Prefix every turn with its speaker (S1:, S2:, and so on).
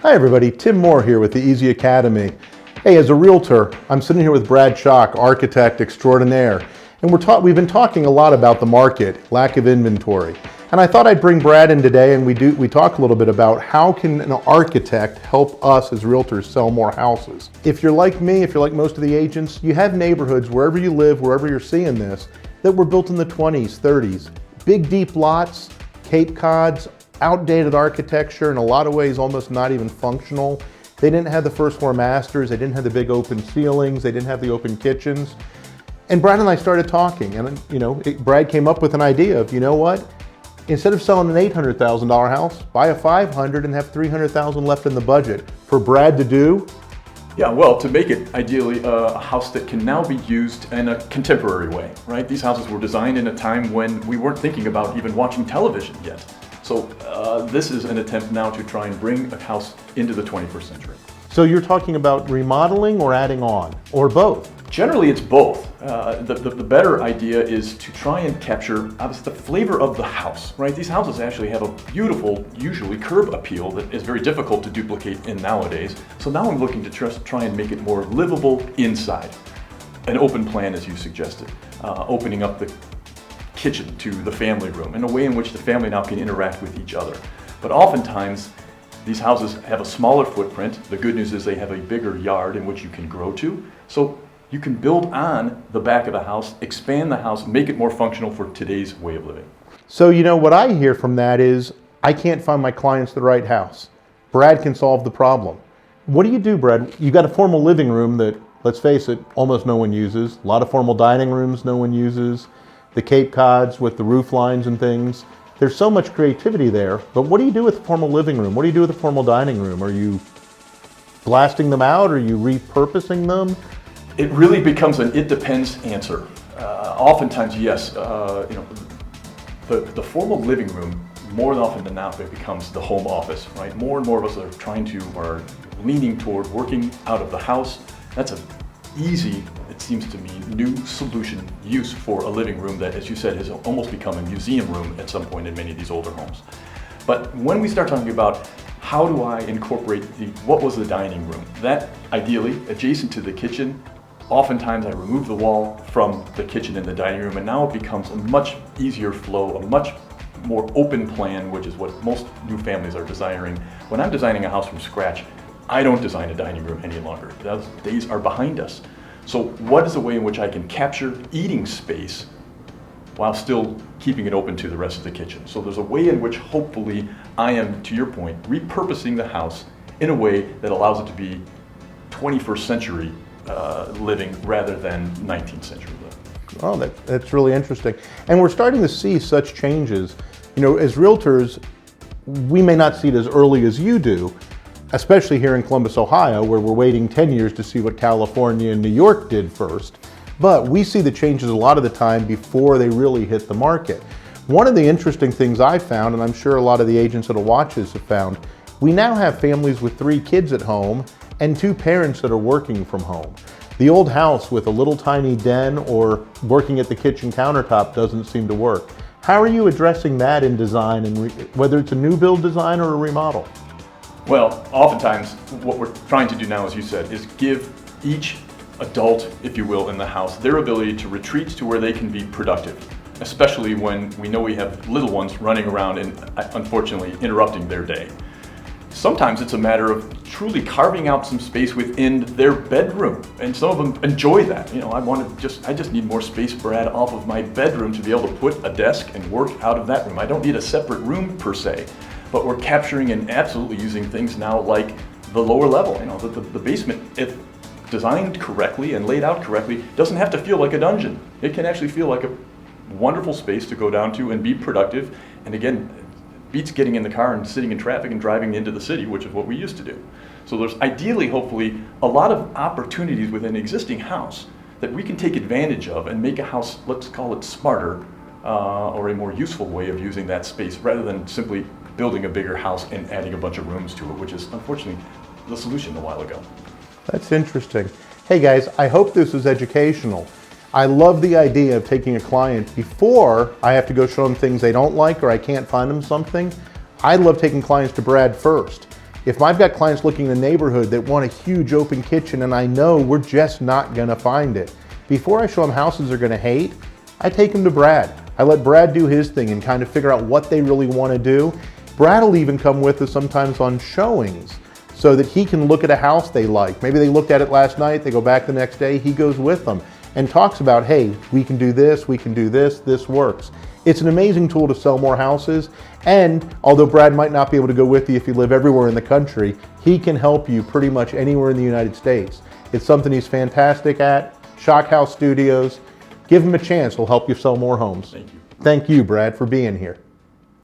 S1: Hi everybody, Tim Moore here with the Easy Academy. Hey, as a realtor, I'm sitting here with Brad Schock, architect extraordinaire, and we've been talking a lot about the market, lack of inventory. And I thought I'd bring Brad in today and we talk a little bit about how can an architect help us as realtors sell more houses. If you're like me, if you're like most of the agents, you have neighborhoods wherever you live, wherever you're seeing this, that were built in the 20s, 30s. Big deep lots, Cape Cods, outdated architecture, in a lot of ways almost not even functional. They didn't have the first floor masters, they didn't have the big open ceilings, they didn't have the open kitchens. And Brad and I started talking, and Brad came up with an idea of, you know what? Instead of selling an $800,000 house, buy a $500,000 and have $300,000 left in the budget for Brad to do.
S2: Yeah, well, to make it ideally a house that can now be used in a contemporary way, right? These houses were designed in a time when we weren't thinking about even watching television yet. So this is an attempt now to try and bring a house into the 21st century.
S1: So you're talking about remodeling or adding on, or both?
S2: Generally, it's both. The better idea is to try and capture obviously the flavor of the house, right? These houses actually have a beautiful, usually curb appeal that is very difficult to duplicate in nowadays. So now I'm looking to try and make it more livable inside. An open plan, as you suggested, opening up the kitchen to the family room in a way in which the family now can interact with each other. But oftentimes, these houses have a smaller footprint. The good news is they have a bigger yard in which you can grow to. So you can build on the back of the house, expand the house, make it more functional for today's way of living.
S1: So what I hear from that is, I can't find my clients the right house. Brad can solve the problem. What do you do, Brad? You got a formal living room that, let's face it, almost no one uses. A lot of formal dining rooms no one uses. The Cape Cods with the roof lines and things. There's so much creativity there, but what do you do with a formal living room? What do you do with a formal dining room? Are you blasting them out? Are you repurposing them?
S2: It really becomes an it depends answer. Oftentimes, yes, the formal living room, more often than not, it becomes the home office, right? More and more of us are leaning toward working out of the house. That's an easy, it seems to me, new solution use for a living room that, as you said, has almost become a museum room at some point in many of these older homes. But when we start talking about how do I incorporate what was the dining room, that ideally adjacent to the kitchen. Oftentimes I remove the wall from the kitchen and the dining room, and now it becomes a much easier flow, a much more open plan, which is what most new families are desiring. When I'm designing a house from scratch, I don't design a dining room any longer. Those days are behind us. So what is a way in which I can capture eating space while still keeping it open to the rest of the kitchen? So there's a way in which hopefully I am, to your point, repurposing the house in a way that allows it to be 21st century living rather than 19th century living.
S1: Oh, that's really interesting. And we're starting to see such changes. As realtors, we may not see it as early as you do, especially here in Columbus, Ohio, where we're waiting 10 years to see what California and New York did first. But we see the changes a lot of the time before they really hit the market. One of the interesting things I found, and I'm sure a lot of the agents that'll watch this have found, we now have families with 3 kids at home and 2 parents that are working from home. The old house with a little tiny den or working at the kitchen countertop doesn't seem to work. How are you addressing that in design, and whether it's a new build design or a remodel?
S2: Well, oftentimes what we're trying to do now, as you said, is give each adult, if you will, in the house their ability to retreat to where they can be productive, especially when we know we have little ones running around and unfortunately interrupting their day. Sometimes it's a matter of truly carving out some space within their bedroom, and some of them enjoy that. I just need more space, Brad, off of my bedroom to be able to put a desk and work out of that room. I don't need a separate room per se, but we're capturing and absolutely using things now like the lower level. The basement, if designed correctly and laid out correctly, doesn't have to feel like a dungeon. It can actually feel like a wonderful space to go down to and be productive. And again, beats getting in the car and sitting in traffic and driving into the city, which is what we used to do. So there's ideally, hopefully, a lot of opportunities within an existing house that we can take advantage of and make a house, let's call it smarter, or a more useful way of using that space rather than simply building a bigger house and adding a bunch of rooms to it, which is unfortunately the solution a while ago.
S1: That's interesting. Hey guys, I hope this was educational. I love the idea of taking a client before I have to go show them things they don't like or I can't find them something. I love taking clients to Brad first. If I've got clients looking in the neighborhood that want a huge open kitchen and I know we're just not gonna find it, before I show them houses they're gonna hate, I take them to Brad. I let Brad do his thing and kind of figure out what they really wanna do. Brad will even come with us sometimes on showings so that he can look at a house they like. Maybe they looked at it last night, they go back the next day, he goes with them and talks about, hey, we can do this, this works. It's an amazing tool to sell more houses, and although Brad might not be able to go with you if you live everywhere in the country, he can help you pretty much anywhere in the United States. It's something he's fantastic at. Shock House Studios. Give him a chance, he'll help you sell more homes.
S2: Thank you.
S1: Thank you, Brad, for being here.